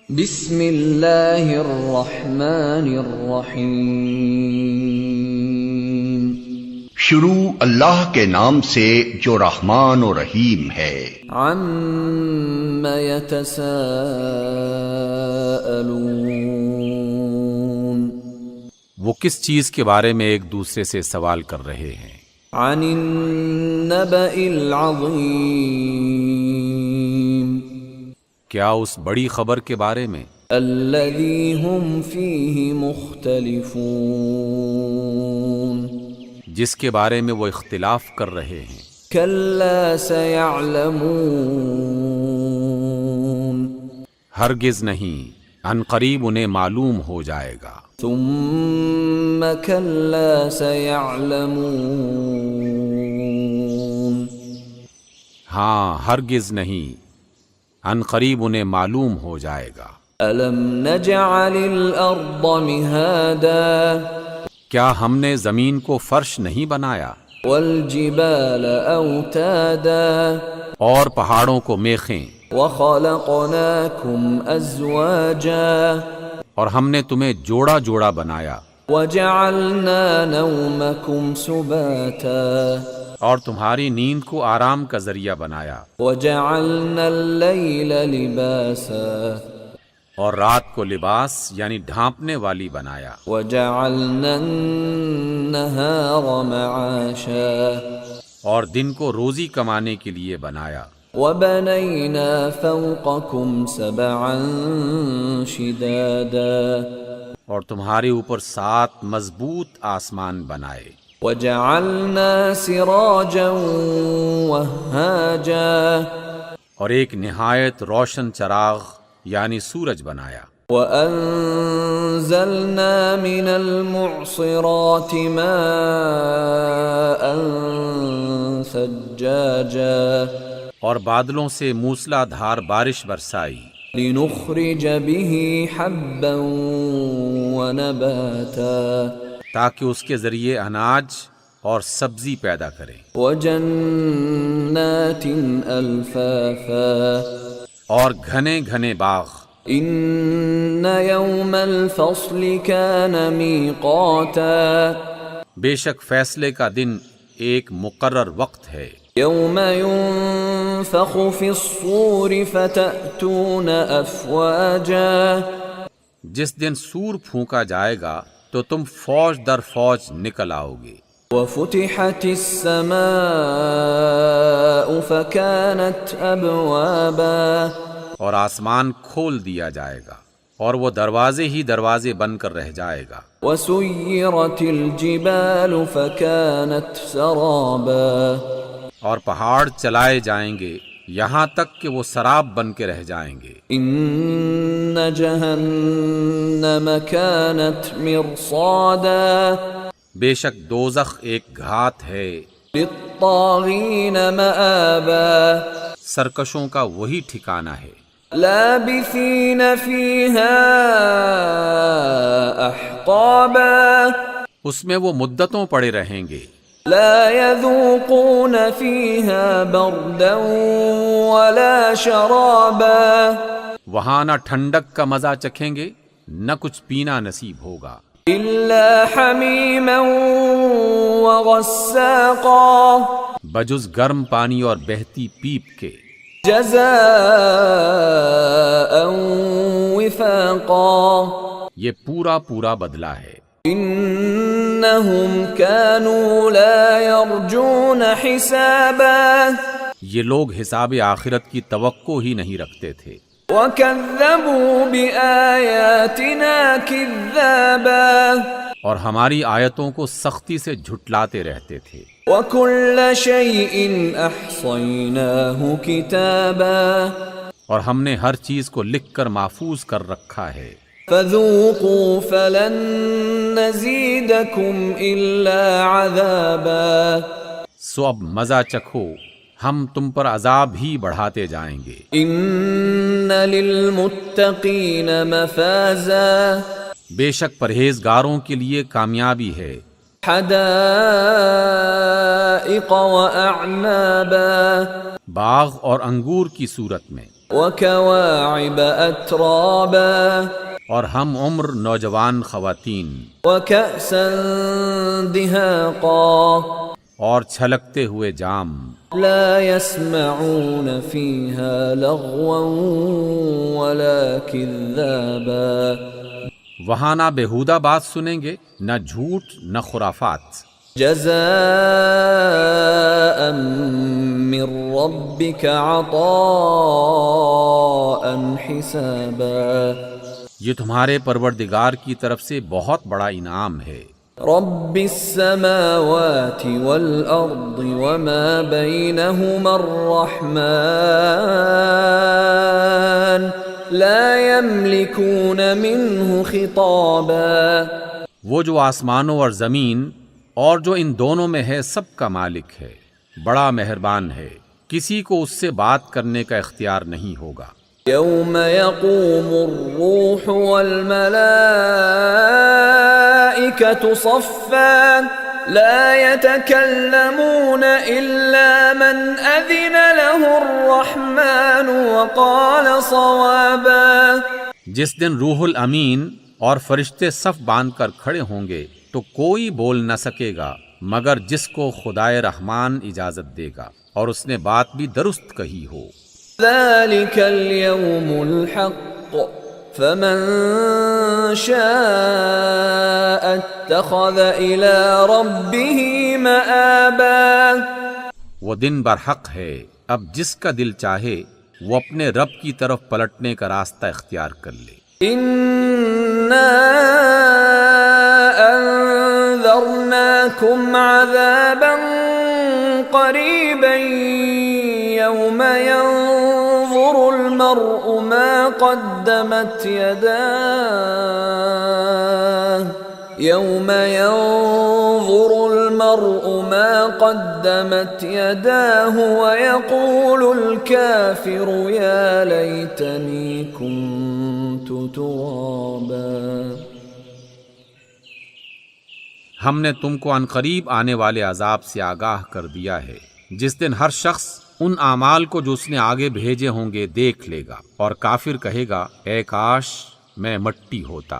بسم اللہ الرحمن الرحیم۔ شروع اللہ کے نام سے جو رحمان و رحیم ہے۔ عم یتساءلون، وہ کس چیز کے بارے میں ایک دوسرے سے سوال کر رہے ہیں؟ عن النبأ العظیم، کیا اس بڑی خبر کے بارے میں الذی هم فیہ مختلفون، جس کے بارے میں وہ اختلاف کر رہے ہیں؟ کلا سیعلمون، ہرگز نہیں، عن قریب انہیں معلوم ہو جائے گا۔ ثم کلا سیعلمون، ہاں، ہرگز نہیں، عن قریب انہیں معلوم ہو جائے گا۔ الم نجعل الارض مہادا، کیا ہم نے زمین کو فرش نہیں بنایا، والجبال اوتادا، اور پہاڑوں کو میخیں، وخلقناکم ازواجا، اور ہم نے تمہیں جوڑا جوڑا بنایا، وجعلنا نومکم سباتا، اور تمہاری نیند کو آرام کا ذریعہ بنایا، وجعلنا اللیل لباسا، اور رات کو لباس یعنی ڈھانپنے والی بنایا، وجعلنا النہار معاشا، اور دن کو روزی کمانے کے لیے بنایا، وبنینا فوقکم سبعا شدادا، اور تمہارے اوپر 7 مضبوط آسمان بنائے، وجعلنا سراجا وہاجا، اور ایک نہایت روشن چراغ یعنی سورج بنایا، وَأَنزَلْنَا مِنَ الْمُعْصِرَاتِ مَاءً ثَجَّاجًا، اور بادلوں سے موسلا دھار بارش برسائی، لِنُخْرِجَ بِهِ حَبًّا وَنَبَاتًا، تاکہ اس کے ذریعے اناج اور سبزی پیدا کرے، وَجَنَّاتٍ أَلْفَافًا، اور گھنے گھنے باغ۔ إِنَّ يَوْمَ الْفَصْلِ كَانَ مِيقَاتًا، بے شک فیصلے کا دن ایک مقرر وقت ہے، يَوْمَ يُنفَخُ فِي الصُّورِ فَتَأْتُونَ أَفْوَاجًا، جس دن سور پھونکا جائے گا تو تم فوج در فوج نکل آؤ گے، وَفُتِحَتِ السَّمَاءُ فَكَانَتْ أَبْوَابًا، اور آسمان کھول دیا جائے گا اور وہ دروازے ہی دروازے بن کر رہ جائے گا، وَسُيِّرَتِ الْجِبَالُ فَكَانَتْ سَرَابًا، اور پہاڑ چلائے جائیں گے یہاں تک کہ وہ سراب بن کے رہ جائیں گے۔ إِنَّ جَهَنَّمَ كَانَتْ مِرْصَادًا، بے شک دوزخ ایک گھات ہے، لِلطَّاغِينَ مَآبًا، سرکشوں کا وہی ٹھکانہ ہے، لَابِثِينَ فِيهَا أَحْقَابًا، اس میں وہ مدتوں پڑے رہیں گے، لَا يَذُوقُونَ فِيهَا بَرْدًا وَلَا شَرَابًا، وہاں نہ ٹھنڈک کا مزہ چکھیں گے نہ کچھ پینا نصیب ہوگا، إِلَّا حَمِيمًا وَغَسَّاقًا، بجز گرم پانی اور بہتی پیپ کے، جَزَاءً وِفَاقًا، یہ پورا پورا بدلہ ہے۔ إِنَّهُمْ كَانُوا لَا يَرْجُونَ حِسَابًا، یہ لوگ حساب آخرت کی توقع ہی نہیں رکھتے تھے، وَكَذَّبُوا بِآيَاتِنَا كِذَّابًا، اور ہماری آیتوں کو سختی سے جھٹلاتے رہتے تھے، وَكُلَّ شَيْءٍ أَحْصَيْنَاهُ كِتَابًا، اور ہم نے ہر چیز کو لکھ کر محفوظ کر رکھا ہے، فَذُوقُوا فَلَن نَّزِيدَكُمْ إِلَّا عَذَابًا، سو اب مزہ چکھو، ہم تم پر عذاب ہی بڑھاتے جائیں گے۔ إِنَّ لِلْمُتَّقِينَ مَفَازًا، بے شک پرہیزگاروں کے لیے کامیابی ہے، حَدَائِقَ وَأَعْنَابًا، باغ اور انگور کی صورت میں، وكواعب أترابا اور ہم عمر نوجوان خواتین وكأسا دهاقا اور چھلکتے ہوئے جام، لا يسمعون فيها لغوا ولا كذابا وہاں نہ بےہودہ بات سنیں گے، نہ جھوٹ نہ خرافات، جزاء من ربك عطاء حسابا یہ تمہارے پروردگار کی طرف سے بہت بڑا انعام ہے۔ رب السماوات والأرض وما بينهما الرحمن لا يملكون منه خطابا وہ جو آسمانوں اور زمین اور جو ان دونوں میں ہے سب کا مالک ہے، بڑا مہربان ہے، کسی کو اس سے بات کرنے کا اختیار نہیں ہوگا۔ يوم يقوم الروح والملائكة صفا لا يتكلمون إلا من أذن له الرحمن وقال صوابا جس دن روح الامین اور فرشتے صف باندھ کر کھڑے ہوں گے تو کوئی بول نہ سکے گا مگر جس کو خدائے رحمان اجازت دے گا اور اس نے بات بھی درست کہی ہو۔ ذلك اليوم الحق فمن شاء اتخذ إلى ربه مآبا وہ دن برحق ہے، اب جس کا دل چاہے وہ اپنے رب کی طرف پلٹنے کا راستہ اختیار کر لے۔ إنا أنذرناكم عذابا قريبا يوم ينظر المرء ما قدمت يداه يوم ينظر المرء ما قدمت يداه ويقول الكافر يا ليتني كنت ترابا ہم نے تم کو عنقریب آنے والے عذاب سے آگاہ کر دیا ہے، جس دن ہر شخص ان اعمال کو جو اس نے آگے بھیجے ہوں گے دیکھ لے گا، اور کافر کہے گا اے کاش میں مٹی ہوتا۔